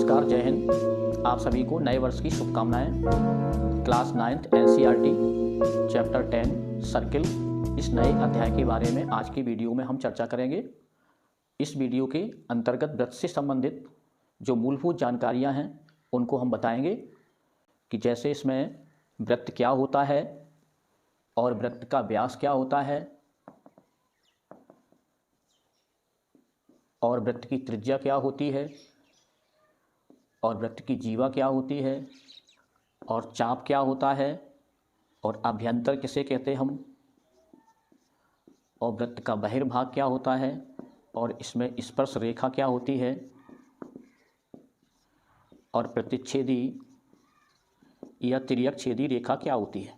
नमस्कार, जय हिंद। आप सभी को नए वर्ष की शुभकामनाएं। Class 9th NCERT chapter 10 circle, इस नए अध्याय के बारे में आज की वीडियो में हम चर्चा करेंगे। इस वीडियो के अंतर्गत वृत्त से संबंधित जो मूलभूत जानकारियां हैं उनको हम बताएंगे कि जैसे इसमें वृत्त क्या होता है और वृत्त का व्यास क्या होता है और वृत्त की त्रिज्या क्या होती है और वृत्त की जीवा क्या होती है और चाप क्या होता है और अभ्यंतर किसे कहते हम, और वृत्त का बहिर्भाग क्या होता है और इसमें स्पर्श रेखा क्या होती है और प्रतिच्छेदी या तिर्यक छेदी रेखा क्या होती है।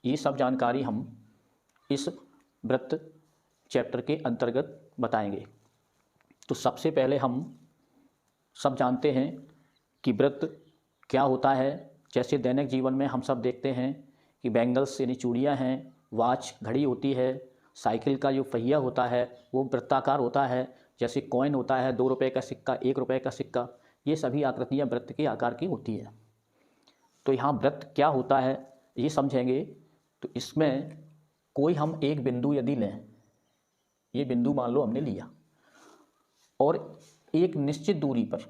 ये सब जानकारी हम इस वृत्त चैप्टर के अंतर्गत बताएंगे। तो सबसे पहले हम सब जानते हैं कि वृत्त क्या होता है। जैसे दैनिक जीवन में हम सब देखते हैं कि बैंगल्स यानी चूड़ियाँ हैं, वॉच घड़ी होती है, साइकिल का जो पहिया होता है वो वृत्ताकार होता है, जैसे कॉइन होता है 2 रुपये का सिक्का, 1 रुपये का सिक्का, ये सभी आकृतियाँ वृत्त के आकार की होती है। तो यहाँ वृत्त क्या होता है ये समझेंगे। तो इसमें कोई हम एक बिंदु यदि लें, ये बिंदु मान लो हमने लिया और एक निश्चित दूरी पर,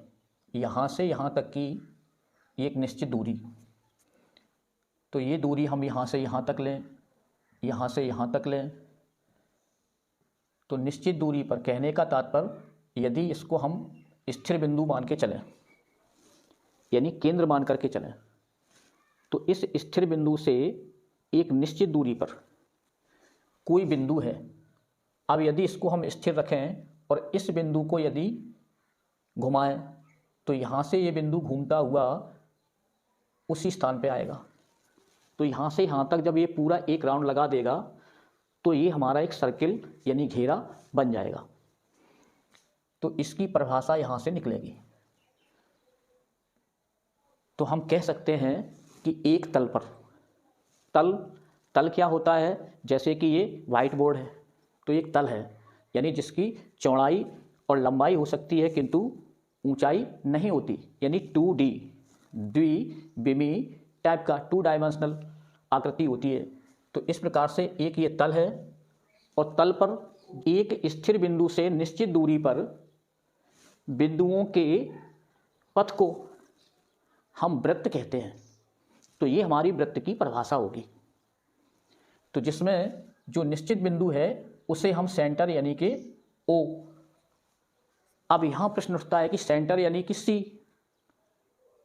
यहाँ से यहाँ तक की एक निश्चित दूरी, तो ये दूरी हम यहाँ से यहाँ तक लें, यहाँ से यहाँ तक लें, तो निश्चित दूरी पर कहने का तात्पर्य यदि इसको हम स्थिर बिंदु मान के चलें यानी केंद्र मान करके चलें, तो इस स्थिर बिंदु से एक निश्चित दूरी पर कोई बिंदु है। अब यदि इसको हम स्थिर रखें और इस बिंदु को यदि घुमाएं तो यहाँ से ये बिंदु घूमता हुआ उसी स्थान पे आएगा। तो यहाँ से यहाँ तक जब ये पूरा एक राउंड लगा देगा तो ये हमारा एक सर्किल यानी घेरा बन जाएगा। तो इसकी परिभाषा यहाँ से निकलेगी। तो हम कह सकते हैं कि एक तल पर, तल क्या होता है, जैसे कि ये वाइट बोर्ड है तो एक तल है यानी जिसकी चौड़ाई और लंबाई हो सकती है किंतु ऊंचाई नहीं होती, यानी 2D द्विविमी टाइप का 2 डायमेंशनल आकृति होती है। तो इस प्रकार से एक ये तल है और तल पर एक स्थिर बिंदु से निश्चित दूरी पर बिंदुओं के पथ को हम वृत्त कहते हैं। तो ये हमारी वृत्त की परिभाषा होगी। तो जिसमें जो निश्चित बिंदु है उसे हम सेंटर यानी कि O। अब यहाँ प्रश्न उठता है कि सेंटर यानी कि सी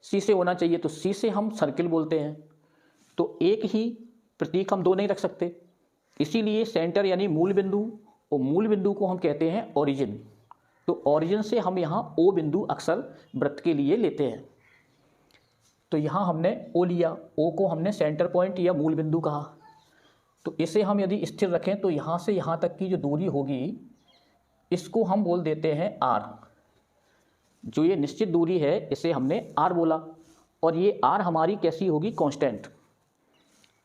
से होना चाहिए, तो सी से हम सर्किल बोलते हैं। तो एक ही प्रतीक हम दो नहीं रख सकते, इसीलिए सेंटर यानी मूल बिंदु, और मूल बिंदु को हम कहते हैं ओरिजिन। तो ओरिजिन से हम यहाँ O बिंदु अक्सर वृत्त के लिए लेते हैं। तो यहाँ हमने O लिया, O को हमने सेंटर पॉइंट या मूल बिंदु कहा। तो इसे हम यदि स्थिर रखें तो यहाँ से यहाँ तक की जो दूरी होगी इसको हम बोल देते हैं R। जो ये निश्चित दूरी है इसे हमने R बोला, और ये R हमारी कैसी होगी, कांस्टेंट,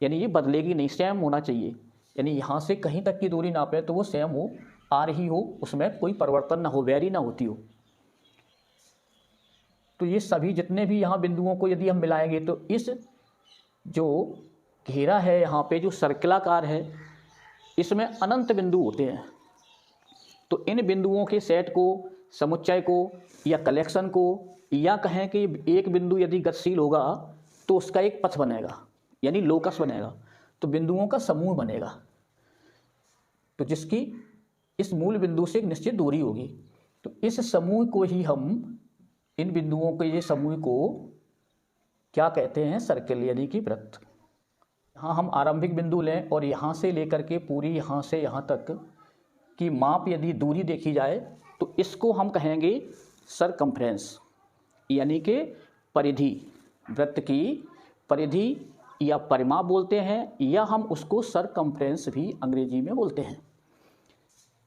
यानी ये बदलेगी नहीं, सेम होना चाहिए। यानी यहाँ से कहीं तक की दूरी नापे तो वो सेम हो, R ही हो, उसमें कोई परिवर्तन ना हो, वेरी ना होती हो। तो ये सभी जितने भी यहाँ बिंदुओं को यदि हम मिलाएंगे तो इस जो घेरा है यहाँ पे जो सर्किलाकार है इसमें अनंत बिंदु होते हैं। तो इन बिंदुओं के सेट को, समुच्चय को या कलेक्शन को, या कहें कि एक बिंदु यदि गतिशील होगा तो उसका एक पथ बनेगा यानी लोकस बनेगा, तो बिंदुओं का समूह बनेगा। तो जिसकी इस मूल बिंदु से एक निश्चित दूरी होगी। तो इस समूह को ही हम, इन बिंदुओं के ये समूह को क्या कहते हैं, सर्किल यानी कि वृत्त। यहाँ हम आरंभिक बिंदु लें और यहाँ से लेकर के पूरी यहाँ से यहाँ तक की माप यदि दूरी देखी जाए तो इसको हम कहेंगे सरकम्फ्रेंस यानी कि परिधि। वृत्त की परिधि या परिमाप बोलते हैं, या हम उसको सरकम्फ्रेंस भी अंग्रेजी में बोलते हैं।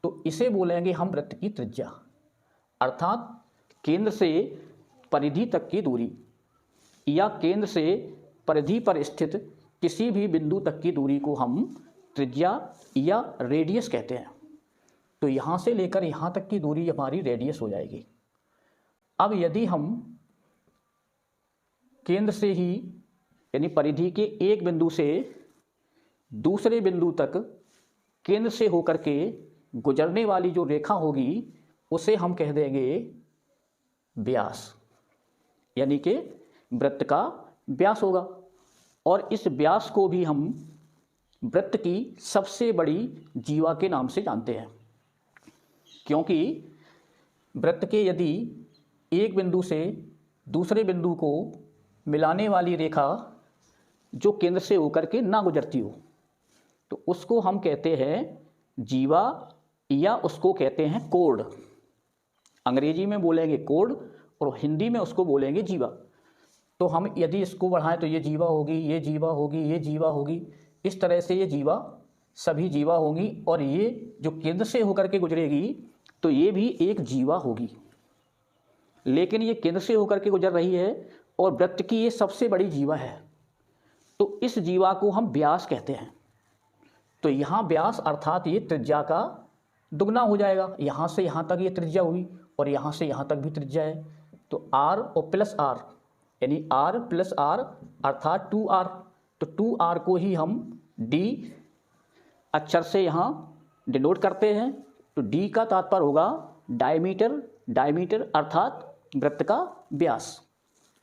तो इसे बोलेंगे हम वृत्त की त्रिज्या, अर्थात केंद्र से परिधि तक की दूरी या केंद्र से परिधि पर स्थित किसी भी बिंदु तक की दूरी को हम त्रिज्या या रेडियस कहते हैं। तो यहाँ से लेकर यहाँ तक की दूरी हमारी रेडियस हो जाएगी। अब यदि हम केंद्र से ही यानी परिधि के एक बिंदु से दूसरे बिंदु तक केंद्र से होकर के गुजरने वाली जो रेखा होगी उसे हम कह देंगे व्यास, यानी कि वृत्त का व्यास होगा। और इस व्यास को भी हम वृत्त की सबसे बड़ी जीवा के नाम से जानते हैं, क्योंकि वृत्त के यदि एक बिंदु से दूसरे बिंदु को मिलाने वाली रेखा जो केंद्र से होकर के ना गुजरती हो तो उसको हम कहते हैं जीवा, या उसको कहते हैं कोड। अंग्रेजी में बोलेंगे कोड और हिंदी में उसको बोलेंगे जीवा। तो हम यदि इसको बढ़ाएं तो ये जीवा होगी, ये जीवा होगी, ये जीवा होगी, इस तरह से ये जीवा सभी जीवा होंगी। और ये जो केंद्र से होकर के गुजरेगी तो ये भी एक जीवा होगी, लेकिन ये केंद्र से होकर के गुजर रही है और वृत्त की ये सबसे बड़ी जीवा है, तो इस जीवा को हम व्यास कहते हैं। तो यहाँ व्यास अर्थात ये त्रिज्या का दुगना हो जाएगा। यहाँ से यहाँ तक ये त्रिज्या हुई और यहाँ से यहाँ तक भी त्रिज्या है, तो आर और प्लस आर यानी आर प्लस आर अर्थात 2r। तो 2r को ही हम d अक्षर से यहाँ डिनोट करते हैं। तो d का तात्पर्य होगा डायमीटर, डायमीटर अर्थात वृत्त का व्यास।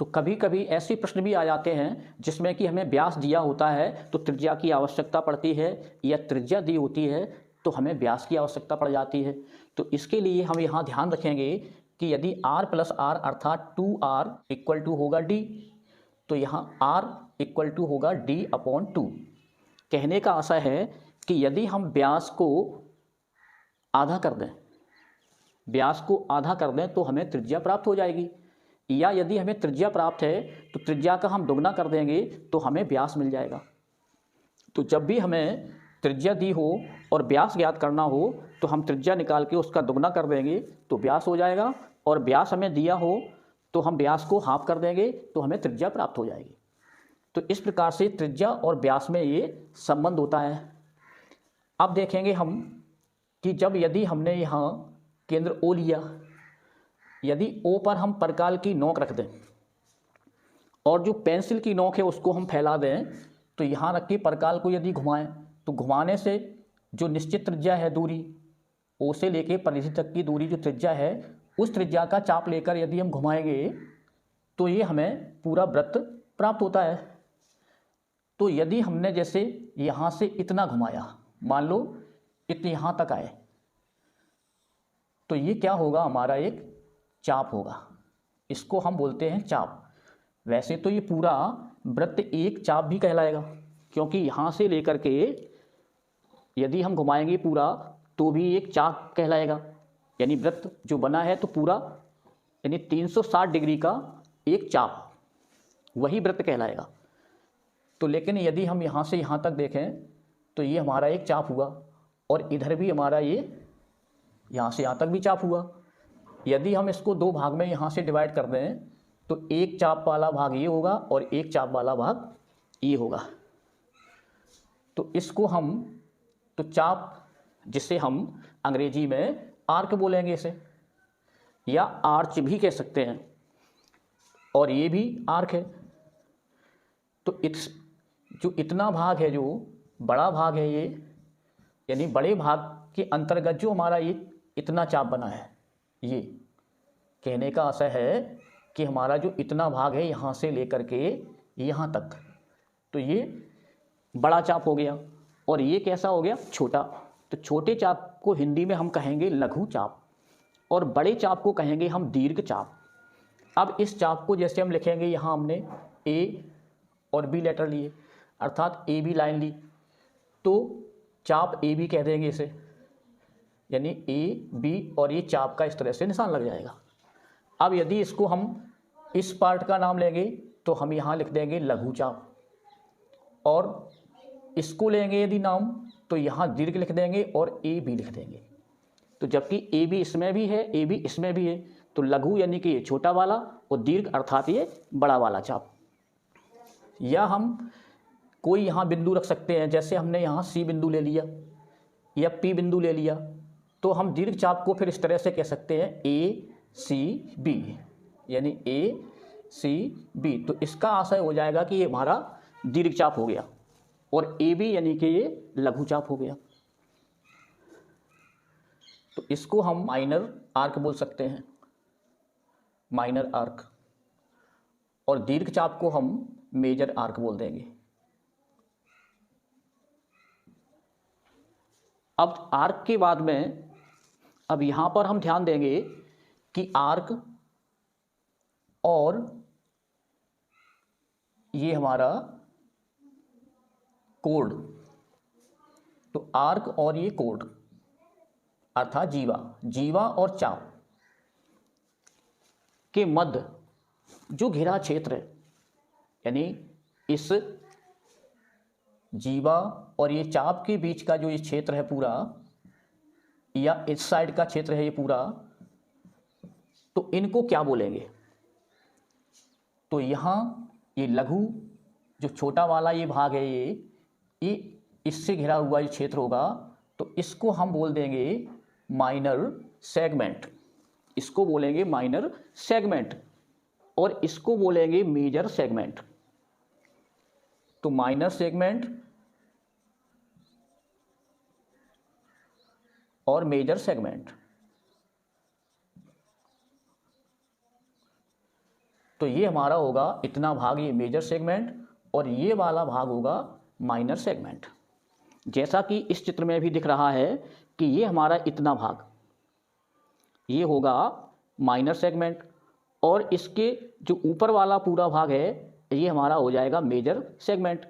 तो कभी कभी ऐसे प्रश्न भी आ जाते हैं जिसमें कि हमें व्यास दिया होता है तो त्रिज्या की आवश्यकता पड़ती है, या त्रिज्या दी होती है तो हमें व्यास की आवश्यकता पड़ जाती है। तो इसके लिए हम यहाँ ध्यान रखेंगे कि यदि r प्लस आर अर्थात 2r इक्वल टू होगा d, तो यहाँ r इक्वल टू होगा d/2। कहने का आशय है कि यदि हम व्यास को आधा कर दें, व्यास को आधा कर दें तो हमें त्रिज्या प्राप्त हो जाएगी, या यदि हमें त्रिज्या प्राप्त है तो त्रिज्या का हम दोगुना कर देंगे तो हमें व्यास मिल जाएगा। तो जब भी हमें त्रिज्या दी हो और व्यास ज्ञात करना हो तो हम त्रिज्या निकाल के उसका दोगुना कर देंगे तो व्यास हो जाएगा, और व्यास हमें दिया हो तो हम व्यास को हाफ कर देंगे तो हमें त्रिज्या प्राप्त हो जाएगी। तो इस प्रकार से त्रिज्या और व्यास में ये संबंध होता है। अब देखेंगे हम कि जब यदि हमने यहाँ केंद्र O लिया, यदि O पर हम परकाल की नोक रख दें और जो पेंसिल की नोक है उसको हम फैला दें, तो यहाँ रख के परकाल को यदि घुमाएं तो घुमाने से जो निश्चित त्रिज्या है दूरी O से लेके परिधि तक की दूरी जो त्रिज्या है उस त्रिज्या का चाप लेकर यदि हम घुमाएंगे तो ये हमें पूरा वृत्त प्राप्त होता है। तो यदि हमने जैसे यहाँ से इतना घुमाया, मान लो इतने यहाँ तक आए, तो ये क्या होगा, हमारा एक चाप होगा। इसको हम बोलते हैं चाप। वैसे तो ये पूरा वृत्त एक चाप भी कहलाएगा, क्योंकि यहाँ से लेकर के यदि हम घुमाएंगे पूरा तो भी एक चाप कहलाएगा। यानी वृत्त जो बना है तो पूरा यानी 360 डिग्री का एक चाप, वही वृत्त कहलाएगा। तो लेकिन यदि हम यहाँ से यहाँ तक देखें तो ये हमारा एक चाप हुआ, और इधर भी हमारा ये यहाँ से यहाँ तक भी चाप हुआ। यदि हम इसको दो भाग में यहाँ से डिवाइड कर दें तो एक चाप वाला भाग ये होगा और एक चाप वाला भाग ये होगा। तो इसको हम तो चाप, जिसे हम अंग्रेजी में आर्क बोलेंगे इसे, या आर्च भी कह सकते हैं, और ये भी आर्क है। तो जो इतना भाग है, जो बड़ा भाग है ये, यानी बड़े भाग के अंतर्गत जो हमारा ये इतना चाप बना है, ये कहने का आशय है कि हमारा जो इतना भाग है यहाँ से लेकर के यहाँ तक, तो ये बड़ा चाप हो गया। और ये कैसा हो गया, छोटा। तो छोटे चाप को हिंदी में हम कहेंगे लघु चाप, और बड़े चाप को कहेंगे हम दीर्घ चाप। अब इस चाप को जैसे हम लिखेंगे, यहाँ हमने ए और बी लेटर लिए, अर्थात ए बी लाइन ली, तो चाप ए बी कह देंगे इसे, यानी ए बी, और ये चाप का इस तरह से निशान लग जाएगा। अब यदि इसको हम इस पार्ट का नाम लेंगे तो हम यहाँ लिख देंगे लघु चाप, और इसको लेंगे यदि नाम तो यहाँ दीर्घ लिख देंगे और ए बी लिख देंगे। तो जबकि ए बी इसमें भी है, ए बी इसमें भी है, तो लघु यानी कि ये छोटा वाला और दीर्घ अर्थात ये बड़ा वाला चाप। या हम कोई यहाँ बिंदु रख सकते हैं, जैसे हमने यहाँ सी बिंदु ले लिया या पी बिंदु ले लिया, तो हम दीर्घ चाप को फिर इस तरह से कह सकते हैं ए सी बी, यानी ACB। तो इसका आशय हो जाएगा कि ये हमारा दीर्घ चाप हो गया और AB यानी कि ये लघु चाप हो गया। तो इसको हम माइनर आर्क बोल सकते हैं, माइनर आर्क, और दीर्घ चाप को हम मेजर आर्क बोल देंगे। अब आर्क के बाद में अब यहां पर हम ध्यान देंगे कि आर्क और ये हमारा कोड, तो आर्क और ये कोड अर्थात जीवा और चाप के मध्य जो घिरा क्षेत्र है, यानी इस जीवा और ये चाप के बीच का जो ये क्षेत्र है पूरा, या इस साइड का क्षेत्र है ये पूरा, तो इनको क्या बोलेंगे? तो यहाँ ये लघु जो छोटा वाला ये भाग है, ये इससे घिरा हुआ ये क्षेत्र होगा, तो इसको हम बोल देंगे माइनर सेगमेंट। इसको बोलेंगे माइनर सेगमेंट और इसको बोलेंगे मेजर सेगमेंट। तो माइनर सेगमेंट और मेजर सेगमेंट, तो ये हमारा होगा इतना भाग ये मेजर सेगमेंट और ये वाला भाग होगा माइनर सेगमेंट। जैसा कि इस चित्र में भी दिख रहा है कि ये हमारा इतना भाग ये होगा माइनर सेगमेंट और इसके जो ऊपर वाला पूरा भाग है ये हमारा हो जाएगा मेजर सेगमेंट।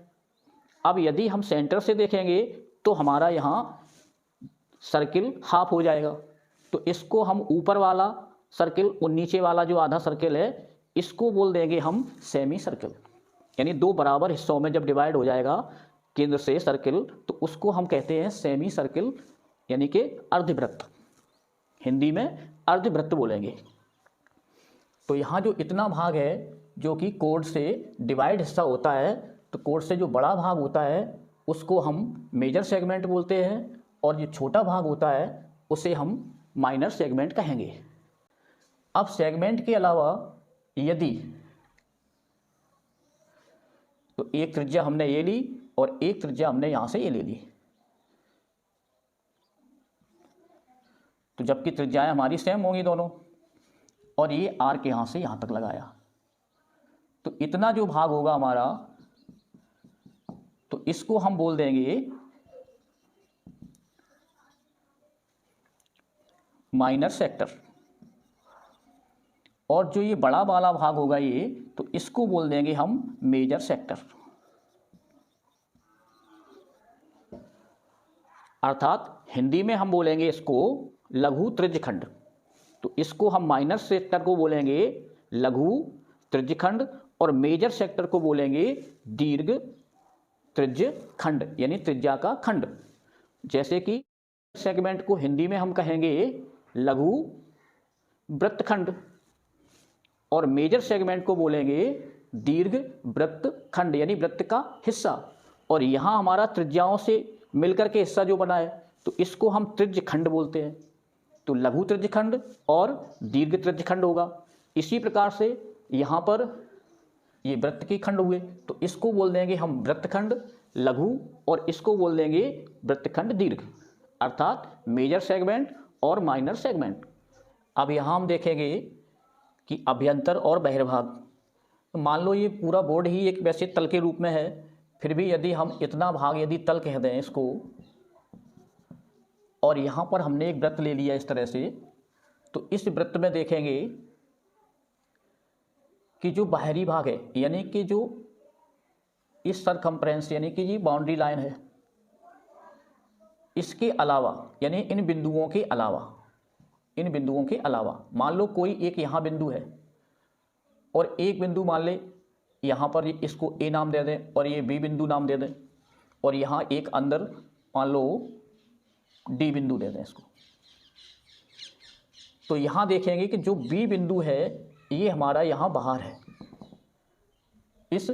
अब यदि हम सेंटर से देखेंगे तो हमारा यहाँ सर्किल हाफ हो जाएगा, तो इसको हम ऊपर वाला सर्किल और नीचे वाला जो आधा सर्किल है इसको बोल देंगे हम सेमी सर्किल। यानी दो बराबर हिस्सों में जब डिवाइड हो जाएगा केंद्र से सर्किल, तो उसको हम कहते हैं सेमी सर्किल, यानी कि अर्धवृत्त। हिंदी में अर्धवृत्त बोलेंगे। तो यहाँ जो इतना भाग है जो कि कोड से डिवाइड हिस्सा होता है, तो कोड से जो बड़ा भाग होता है उसको हम मेजर सेगमेंट बोलते हैं और जो छोटा भाग होता है उसे हम माइनर सेगमेंट कहेंगे। अब सेगमेंट के अलावा यदि, तो एक त्रिज्या हमने ये ली और एक त्रिज्या हमने यहां से ये ले ली, तो जबकि त्रिज्याएं हमारी सेम होंगी दोनों, और ये आर्क यहां से यहां तक लगाया, तो इतना जो भाग होगा हमारा, तो इसको हम बोल देंगे माइनर सेक्टर। और जो ये बड़ा वाला भाग होगा ये, तो इसको बोल देंगे हम मेजर सेक्टर। अर्थात हिंदी में हम बोलेंगे इसको लघु त्रिज्यखंड। तो इसको हम माइनर सेक्टर को बोलेंगे लघु त्रिज्यखंड और मेजर सेक्टर को बोलेंगे दीर्घ त्रिज्यखंड, यानी त्रिज्या का खंड। जैसे कि सेगमेंट को हिंदी में हम कहेंगे लघु वृत्तखंड और मेजर सेगमेंट को बोलेंगे दीर्घ वृत्तखंड, यानी वृत्त का हिस्सा। और यहाँ हमारा त्रिज्याओं से मिलकर के हिस्सा जो बना है, तो इसको हम त्रिज्यखंड बोलते हैं। तो लघु त्रिज्यखंड और दीर्घ त्रिज्यखंड होगा। इसी प्रकार से यहाँ पर ये वृत्त के खंड हुए, तो इसको बोल देंगे हम वृत्तखंड लघु और इसको बोल देंगे वृत्तखंड दीर्घ, अर्थात मेजर सेगमेंट और माइनर सेगमेंट। अब यहाँ हम देखेंगे कि अभ्यंतर और बहिर्भाग। तो मान लो ये पूरा बोर्ड ही एक वैसे तल के रूप में है, फिर भी यदि हम इतना भाग यदि तल कह दें इसको, और यहाँ पर हमने एक वृत्त ले लिया इस तरह से, तो इस वृत्त में देखेंगे कि जो बाहरी भाग है, यानी कि जो इस सरकमफ्रेंस यानी कि ये बाउंड्री लाइन है, इसके अलावा यानी इन बिंदुओं के अलावा मान लो कोई एक यहाँ बिंदु है और एक बिंदु मान ले यहाँ पर इसको ए नाम दे दें और ये बी बिंदु नाम दे दें, और यहाँ एक अंदर मान लो डी बिंदु दे दें इसको। तो यहाँ देखेंगे कि जो बी बिंदु है ये हमारा यहाँ बाहर है, इस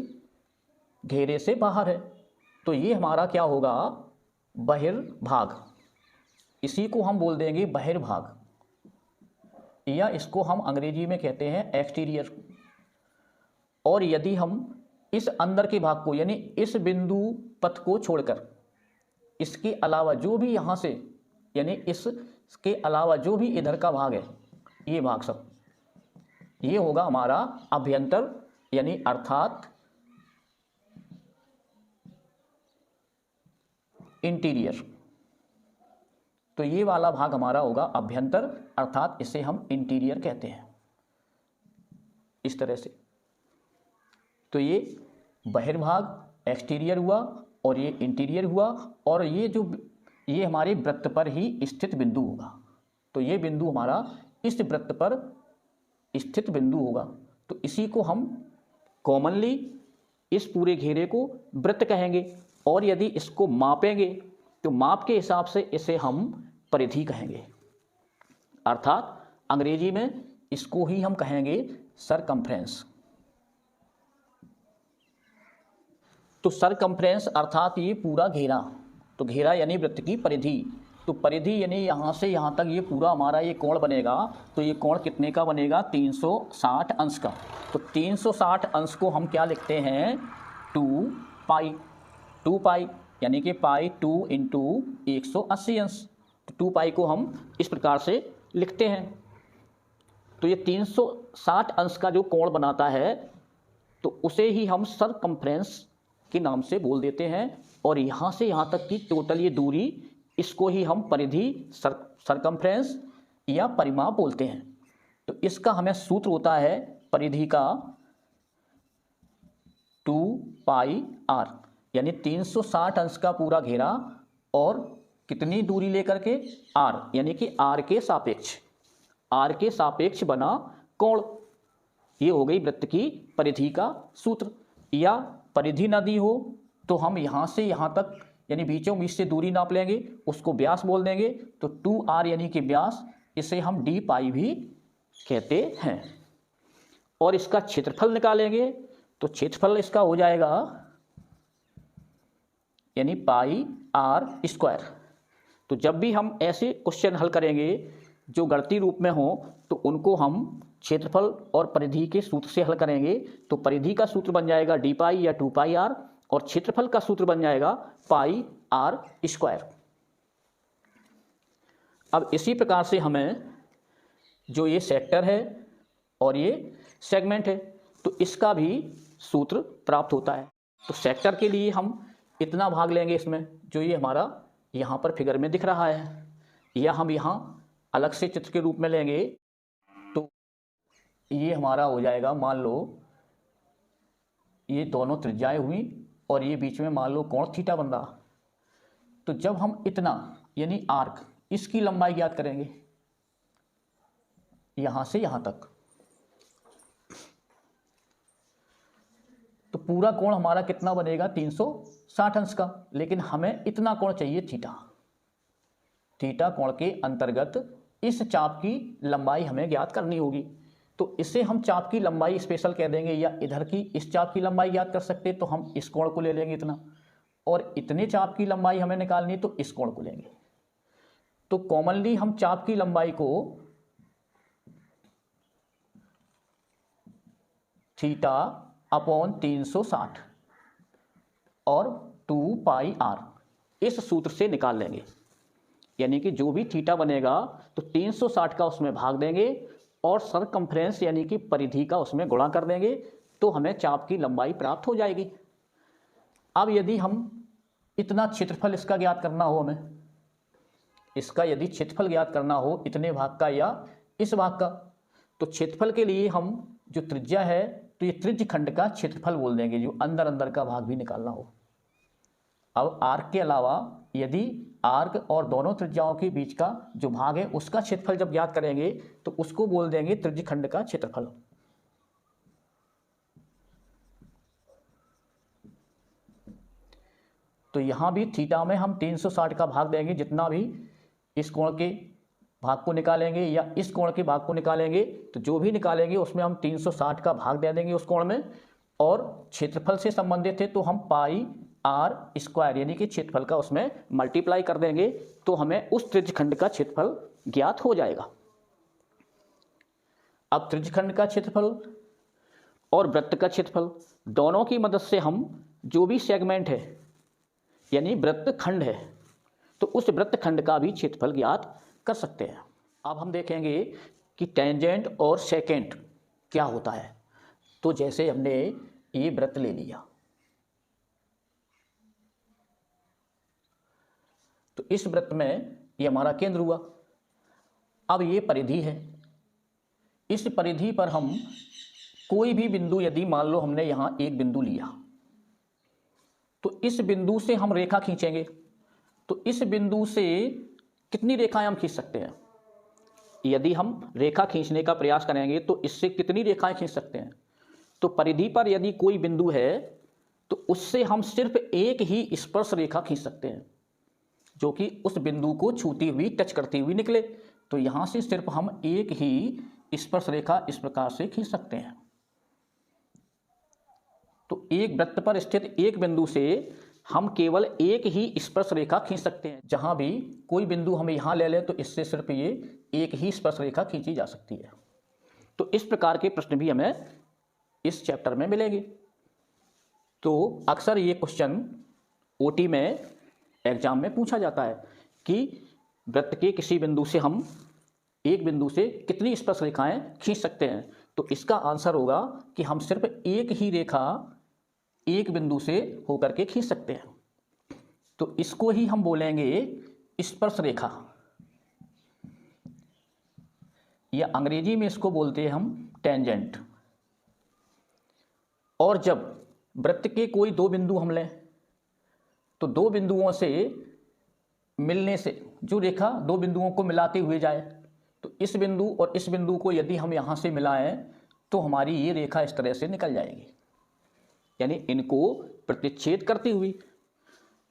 घेरे से बाहर है, तो ये हमारा क्या होगा बहिर्भाग। इसी को हम बोल देंगे बहिर्भाग। या इसको हम अंग्रेजी में कहते हैं एक्सटीरियर। और यदि हम इस अंदर के भाग को यानी इस बिंदु पथ को छोड़कर इसके अलावा जो भी यहाँ से यानी इसके अलावा जो भी इधर का भाग है, ये भाग सब, ये होगा हमारा अभ्यंतर यानी अर्थात इंटीरियर। तो ये वाला भाग हमारा होगा अभ्यंतर, अर्थात इसे हम इंटीरियर कहते हैं इस तरह से। तो ये बहिर्भाग एक्सटीरियर हुआ और ये इंटीरियर हुआ, और ये हमारे वृत्त पर ही स्थित बिंदु होगा। तो ये बिंदु हमारा इस वृत्त पर स्थित बिंदु होगा। तो इसी को हम कॉमनली इस पूरे घेरे को वृत्त कहेंगे, और यदि इसको मापेंगे तो माप के हिसाब से इसे हम परिधि कहेंगे, अर्थात अंग्रेजी में इसको ही हम कहेंगे सरकमफ्रेंस। तो सरकमफ्रेंस अर्थात ये पूरा घेरा, तो घेरा यानी वृत्त की परिधि। तो परिधि यानी यहाँ से यहाँ तक ये पूरा हमारा ये कोण बनेगा। तो ये कोण कितने का बनेगा? 360 अंश का। तो 360 अंश को हम क्या लिखते हैं? 2 पाई। 2 पाई यानी कि पाई 2 इंटू 180 अंश। तो 2 पाई को हम इस प्रकार से लिखते हैं। तो ये 360 अंश का जो कोण बनाता है तो उसे ही हम सरकमफ्रेंस के नाम से बोल देते हैं। और यहाँ से यहाँ तक की टोटल ये दूरी, इसको ही हम परिधि सरकमफ्रेंस या परिमाप बोलते हैं। तो इसका हमें सूत्र होता है परिधि का 2 पाई r, यानी 360 अंश का पूरा घेरा और कितनी दूरी लेकर के? r, यानी कि r के सापेक्ष बना कोण। ये हो गई वृत्त की परिधि का सूत्र। या परिधि न दी हो तो हम यहाँ से यहाँ तक यानी बीचों बीच से दूरी नाप लेंगे, उसको व्यास बोल देंगे। तो 2r यानी कि व्यास, इसे हम d पाई भी कहते हैं। और इसका क्षेत्रफल निकालेंगे तो क्षेत्रफल इसका हो जाएगा यानी पाई r स्क्वायर। तो जब भी हम ऐसे क्वेश्चन हल करेंगे जो गणितीय रूप में हो तो उनको हम क्षेत्रफल और परिधि के सूत्र से हल करेंगे। तो परिधि का सूत्र बन जाएगा d पाई या 2 पाई r, और क्षेत्रफल का सूत्र बन जाएगा पाई r स्क्वायर। अब इसी प्रकार से हमें जो ये सेक्टर है और ये सेगमेंट है तो इसका भी सूत्र प्राप्त होता है। तो सेक्टर के लिए हम इतना भाग लेंगे इसमें, जो ये हमारा यहाँ पर फिगर में दिख रहा है, या हम यहाँ अलग से चित्र के रूप में लेंगे तो ये हमारा हो जाएगा, मान लो ये दोनों त्रिज्याएं हुई और ये बीच में मान लो कोण थीटा बन रहा। तो जब हम इतना यानी आर्क, इसकी लंबाई ज्ञात करेंगे यहां से यहां तक, तो पूरा कोण हमारा कितना बनेगा? 360 अंश का। लेकिन हमें इतना कोण चाहिए थीटा। थीटा कोण के अंतर्गत इस चाप की लंबाई हमें ज्ञात करनी होगी। तो इसे हम चाप की लंबाई स्पेशल कह देंगे, या इधर की इस चाप की लंबाई ज्ञात कर सकते तो हम इस कोण को ले लेंगे इतना, और इतने चाप की लंबाई हमें निकालनी तो इस कोण को लेंगे। तो कॉमनली हम चाप की लंबाई को थीटा अपॉन 360 और 2 पाई r इस सूत्र से निकाल लेंगे। यानी कि जो भी थीटा बनेगा तो 360 का उसमें भाग देंगे और सरकमफ्रेंस यानी कि परिधि का उसमें गुणा कर देंगे, तो हमें चाप की लंबाई प्राप्त हो जाएगी। अब यदि हम इतना क्षेत्रफल इसका ज्ञात करना हो, हमें इसका यदि क्षेत्रफल ज्ञात करना हो इतने भाग का या इस भाग का, तो क्षेत्रफल के लिए हम जो त्रिज्या है तो ये त्रिज्य खंड का क्षेत्रफल बोल देंगे, जो अंदर अंदर का भाग भी निकालना हो। अब आर्क के अलावा यदि आर्क और दोनों त्रिज्याओं के बीच का जो भाग है उसका क्षेत्रफल जब ज्ञात करेंगे तो उसको बोल देंगे त्रिज्य खंड का क्षेत्रफल। तो यहां भी थीटा में हम 360 का भाग देंगे, जितना भी इस कोण के भाग को निकालेंगे या इस कोण के भाग को निकालेंगे, तो जो भी निकालेंगे उसमें हम 360 का भाग दे देंगे उस कोण में। और क्षेत्रफल से संबंधित है तो हम पाई r स्क्वायर यानी कि क्षेत्रफल का उसमें मल्टीप्लाई कर देंगे, तो हमें उस त्रिज्य खंड का क्षेत्रफल ज्ञात हो जाएगा। अब त्रिज्यखंड का क्षेत्रफल और वृत्त का क्षेत्रफल दोनों की मदद से हम जो भी सेगमेंट है यानी वृत्तखंड है तो उस वृत्तखंड का भी क्षेत्रफल ज्ञात कर सकते हैं। अब हम देखेंगे कि टेंजेंट और सेकेंट क्या होता है। तो जैसे हमने ये वृत्त ले लिया, तो इस वृत्त में ये हमारा केंद्र हुआ। अब ये परिधि है, इस परिधि पर हम कोई भी बिंदु, यदि मान लो हमने यहां एक बिंदु लिया, तो इस बिंदु से हम रेखा खींचेंगे। तो इस बिंदु से कितनी रेखाएं हम खींच सकते हैं? यदि हम रेखा खींचने का प्रयास करेंगे तो इससे कितनी रेखाएं खींच सकते हैं? तो परिधि पर यदि कोई बिंदु है तो उससे हम सिर्फ एक ही स्पर्श रेखा खींच सकते हैं जो कि उस बिंदु को छूती हुई, टच करती हुई निकले। तो यहां से सिर्फ हम एक ही स्पर्श रेखा इस प्रकार से खींच सकते हैं। तो एक वृत्त पर स्थित एक बिंदु से हम केवल एक ही स्पर्श रेखा खींच सकते हैं। जहां भी कोई बिंदु हम यहां ले लें तो इससे सिर्फ ये एक ही स्पर्श रेखा खींची जा सकती है। तो इस प्रकार के प्रश्न भी हमें इस चैप्टर में मिलेंगे। तो अक्सर ये क्वेश्चन ओटी में, एग्जाम में पूछा जाता है कि वृत्त के किसी बिंदु से हम एक बिंदु से कितनी स्पर्श रेखाएं खींच सकते हैं। तो इसका आंसर होगा कि हम सिर्फ एक ही रेखा एक बिंदु से होकर के खींच सकते हैं। तो इसको ही हम बोलेंगे स्पर्श रेखा, या अंग्रेजी में इसको बोलते हैं हम टेंजेंट। और जब वृत्त के कोई दो बिंदु हम लें तो दो बिंदुओं से मिलने से जो रेखा दो बिंदुओं को मिलाते हुए जाए, तो इस बिंदु और इस बिंदु को यदि हम यहां से मिलाएं तो हमारी ये रेखा इस तरह से निकल जाएगी, यानी इनको प्रतिच्छेद करती हुई।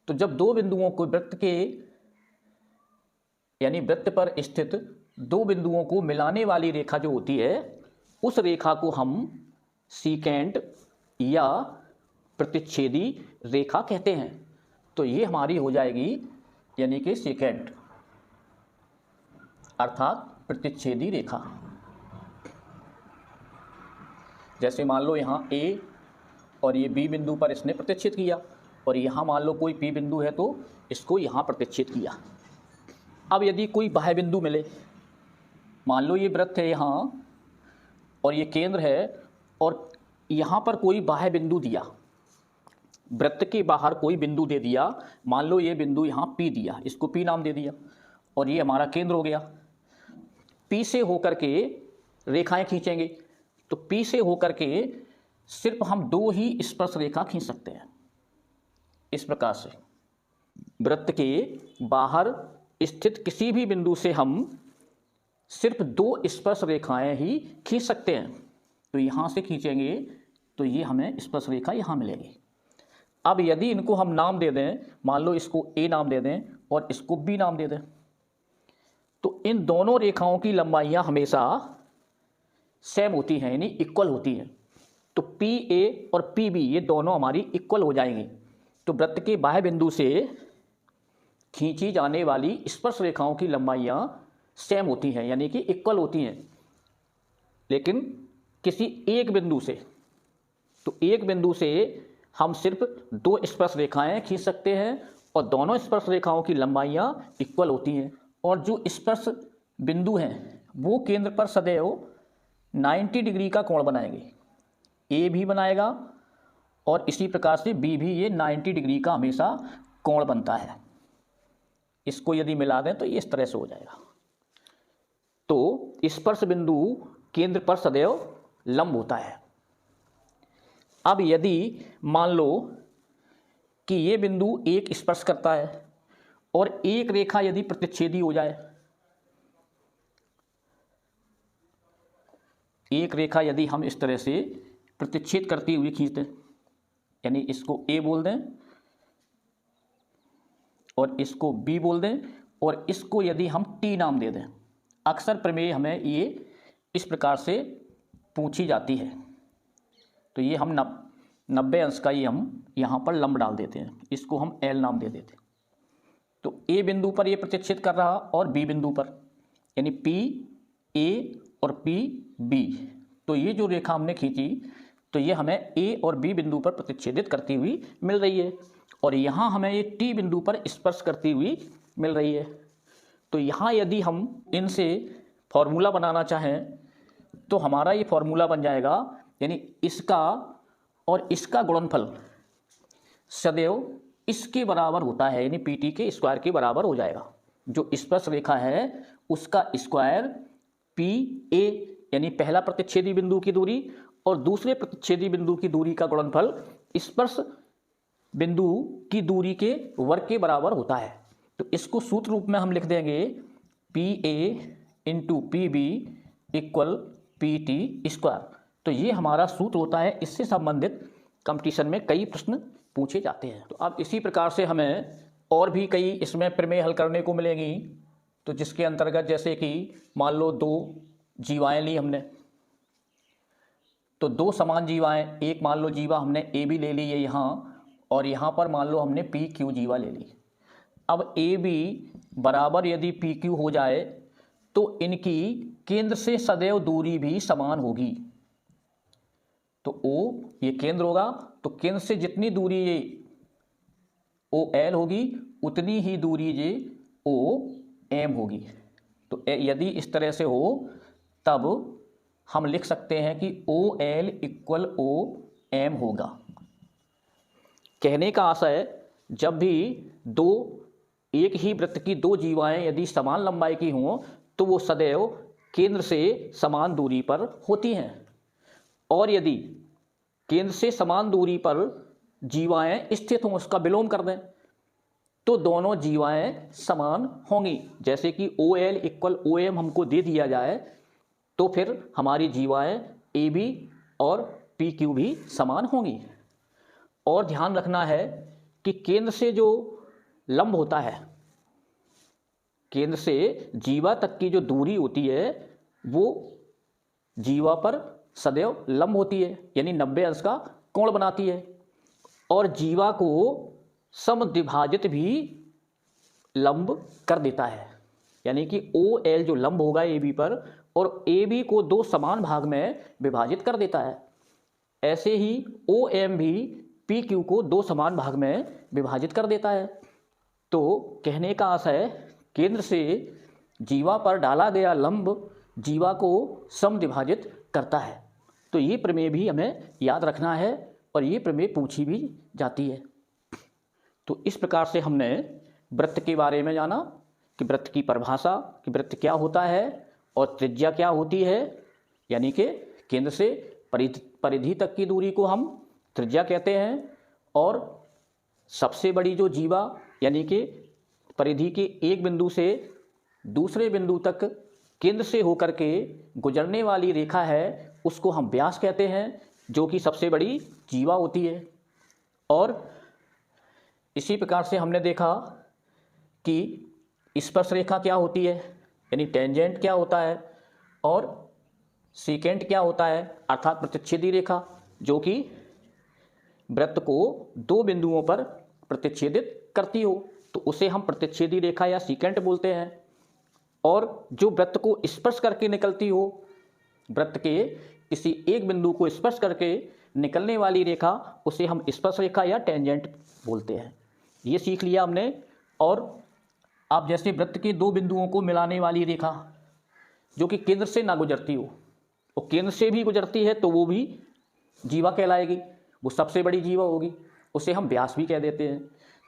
तो जब दो बिंदुओं को वृत्त के, यानी वृत्त पर स्थित दो बिंदुओं को मिलाने वाली रेखा जो होती है, उस रेखा को हम सीकेंट या प्रतिच्छेदी रेखा कहते हैं। तो ये हमारी हो जाएगी यानी कि सीकेंट अर्थात प्रतिच्छेदी रेखा। जैसे मान लो यहाँ ए और ये बी बिंदु पर इसने प्रतिच्छेद किया, और यहाँ मान लो कोई पी बिंदु है तो इसको यहाँ प्रतिच्छेद किया। अब यदि कोई बाह्य बिंदु मिले, मान लो ये वृत्त है यहाँ और ये केंद्र है, और यहाँ पर कोई बाह्य बिंदु दिया, वृत्त के बाहर कोई बिंदु दे दिया, मान लो ये बिंदु यहाँ पी दिया, इसको पी नाम दे दिया, और ये हमारा केंद्र हो गया। पी से होकर के रेखाएं खींचेंगे, तो पी से होकर के सिर्फ हम दो ही स्पर्श रेखा खींच सकते हैं। इस प्रकार से वृत्त के बाहर स्थित किसी भी बिंदु से हम सिर्फ दो स्पर्श रेखाएं ही खींच सकते हैं। तो यहाँ से खींचेंगे तो ये हमें स्पर्श रेखा यहाँ मिलेगी। अब यदि इनको हम नाम दे दें, मान लो इसको ए नाम दे दें और इसको बी नाम दे दें, तो इन दोनों रेखाओं की लंबाइयाँ हमेशा सेम होती हैं, यानी इक्वल होती हैं। तो पी ए और पी बी ये दोनों हमारी इक्वल हो जाएंगी। तो वृत्त के बाह्य बिंदु से खींची जाने वाली स्पर्श रेखाओं की लंबाइयाँ सेम होती हैं, यानी कि इक्वल होती हैं। लेकिन किसी एक बिंदु से, तो एक बिंदु से हम सिर्फ दो स्पर्श रेखाएं खींच सकते हैं और दोनों स्पर्श रेखाओं की लंबाइयाँ इक्वल होती हैं। और जो स्पर्श बिंदु हैं वो केंद्र पर सदैव 90 डिग्री का कोण बनाएंगे। ए भी बनाएगा और इसी प्रकार से बी भी, ये 90 डिग्री का हमेशा कोण बनता है। इसको यदि मिला दें तो ये इस तरह से हो जाएगा। तो स्पर्श बिंदु केंद्र पर सदैव लंब होता है। अब यदि मान लो कि ये बिंदु एक स्पर्श करता है और एक रेखा यदि प्रतिच्छेदी हो जाए, एक रेखा यदि हम इस तरह से प्रतिच्छेद करती हुई खींच दें, यानी इसको ए बोल दें और इसको बी बोल दें और इसको यदि हम टी नाम दे दें। अक्सर प्रमेय हमें ये इस प्रकार से पूछी जाती है। तो ये हम 90 अंश का ये हम यहाँ पर लंब डाल देते हैं, इसको हम एल नाम दे देते हैं। तो ए बिंदु पर ये प्रतिच्छेद कर रहा और बी बिंदु पर, यानी पी ए और पी बी। तो ये जो रेखा हमने खींची तो ये हमें ए और बी बिंदु पर प्रतिच्छेदित करती हुई मिल रही है और यहाँ हमें ये टी बिंदु पर स्पर्श करती हुई मिल रही है। तो यहाँ यदि हम इनसे फॉर्मूला बनाना चाहें तो हमारा ये फॉर्मूला बन जाएगा, यानी इसका और इसका गुणनफल सदैव इसके बराबर होता है, यानी पी टी के स्क्वायर के बराबर हो जाएगा। जो स्पर्श रेखा है उसका स्क्वायर पी ए यानी पहला प्रतिच्छेदी बिंदु की दूरी और दूसरे प्रतिच्छेदी बिंदु की दूरी का गुणनफल स्पर्श बिंदु की दूरी के वर्ग के बराबर होता है। तो इसको सूत्र रूप में हम लिख देंगे P A into P B equal P T square. तो ये हमारा सूत्र होता है। इससे संबंधित कंपटीशन में कई प्रश्न पूछे जाते हैं। तो अब इसी प्रकार से हमें और भी कई इसमें प्रमेय हल करने को मिलेंगी। तो जिसके अंतर्गत जैसे कि मान लो दो जीवाएं ली हमने, तो दो समान जीवाएं, एक मान लो जीवा हमने ए बी ले ली है यहाँ, और यहाँ पर मान लो हमने पी क्यू जीवा ले ली। अब ए बी बराबर यदि पी क्यू हो जाए तो इनकी केंद्र से सदैव दूरी भी समान होगी। तो ओ ये केंद्र होगा, तो केंद्र से जितनी दूरी ये ओ एल होगी उतनी ही दूरी ये ओ एम होगी। तो यदि इस तरह से हो तब हम लिख सकते हैं कि O L equal O M होगा। कहने का आशय, जब भी दो एक ही वृत्त की दो जीवाएं यदि समान लंबाई की हों तो वो सदैव केंद्र से समान दूरी पर होती हैं, और यदि केंद्र से समान दूरी पर जीवाएं स्थित हों, उसका विलोम कर दें, तो दोनों जीवाएं समान होंगी। जैसे कि O L equal O M हमको दे दिया जाए तो फिर हमारी जीवाएं ए बी और पी क्यू भी समान होंगी। और ध्यान रखना है कि केंद्र से जो लंब होता है, केंद्र से जीवा तक की जो दूरी होती है वो जीवा पर सदैव लंब होती है, यानी 90 अंश का कोण बनाती है, और जीवा को समद्विभाजित भी लंब कर देता है। यानी कि ओ एल जो लंब होगा ए बी पर, और ए बी को दो समान भाग में विभाजित कर देता है। ऐसे ही ओ एम भी पी क्यू को दो समान भाग में विभाजित कर देता है। तो कहने का आशय, केंद्र से जीवा पर डाला गया लंब जीवा को समद्विभाजित करता है। तो ये प्रमेय भी हमें याद रखना है और ये प्रमेय पूछी भी जाती है। तो इस प्रकार से हमने वृत्त के बारे में जाना कि वृत्त की परिभाषा, कि वृत्त क्या होता है और त्रिज्या क्या होती है, यानी कि केंद्र से परिधि तक की दूरी को हम त्रिज्या कहते हैं, और सबसे बड़ी जो जीवा यानी कि परिधि के एक बिंदु से दूसरे बिंदु तक केंद्र से होकर के गुजरने वाली रेखा है उसको हम व्यास कहते हैं, जो कि सबसे बड़ी जीवा होती है। और इसी प्रकार से हमने देखा कि स्पर्श रेखा क्या होती है, यानी टेंजेंट क्या होता है, और सीकेंट क्या होता है, अर्थात प्रतिच्छेदी रेखा, जो कि वृत्त को दो बिंदुओं पर प्रतिच्छेदित करती हो, तो उसे हम प्रतिच्छेदी रेखा या सीकेंट बोलते हैं। और जो वृत्त को स्पर्श करके निकलती हो, वृत्त के किसी एक बिंदु को स्पर्श करके निकलने वाली रेखा, उसे हम स्पर्श रेखा या टेंजेंट बोलते हैं। ये सीख लिया हमने। और आप जैसे वृत्त के दो बिंदुओं को मिलाने वाली रेखा जो कि केंद्र से ना गुजरती हो, और केंद्र से भी गुजरती है तो वो भी जीवा कहलाएगी, वो सबसे बड़ी जीवा होगी, उसे हम व्यास भी कह देते हैं।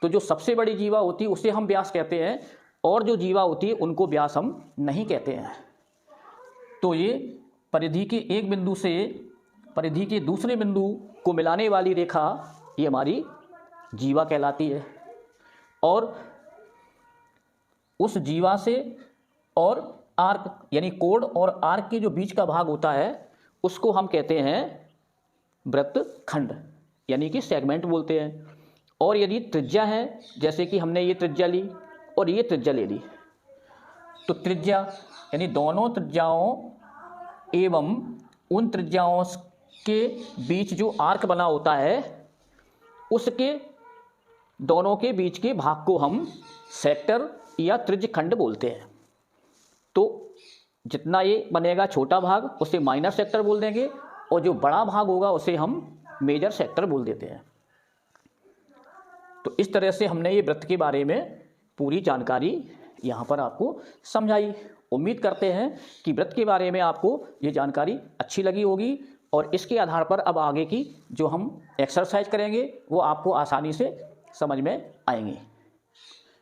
तो जो सबसे बड़ी जीवा होती है उसे हम व्यास कहते हैं, और जो जीवा होती है उनको व्यास हम नहीं कहते हैं। तो ये परिधि के एक बिंदु से परिधि के दूसरे बिंदु को मिलाने वाली रेखा ये हमारी जीवा कहलाती है। और उस जीवा से और आर्क यानी कोण और आर्क के जो बीच का भाग होता है उसको हम कहते हैं वृत्तखंड, यानी कि सेगमेंट बोलते हैं। और यदि त्रिज्या है, जैसे कि हमने ये त्रिज्या ली और ये त्रिज्या ले ली, तो त्रिज्या यानी दोनों त्रिज्याओं एवं उन त्रिज्याओं के बीच जो आर्क बना होता है उसके दोनों के बीच के भाग को हम सेक्टर या त्रिज्यखंड बोलते हैं। तो जितना ये बनेगा छोटा भाग उसे माइनर सेक्टर बोल देंगे, और जो बड़ा भाग होगा उसे हम मेजर सेक्टर बोल देते हैं। तो इस तरह से हमने ये वृत्त के बारे में पूरी जानकारी यहाँ पर आपको समझाई। उम्मीद करते हैं कि वृत्त के बारे में आपको ये जानकारी अच्छी लगी होगी, और इसके आधार पर अब आगे की जो हम एक्सरसाइज करेंगे वो आपको आसानी से समझ में आएंगे।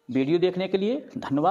वीडियो देखने के लिए धन्यवाद।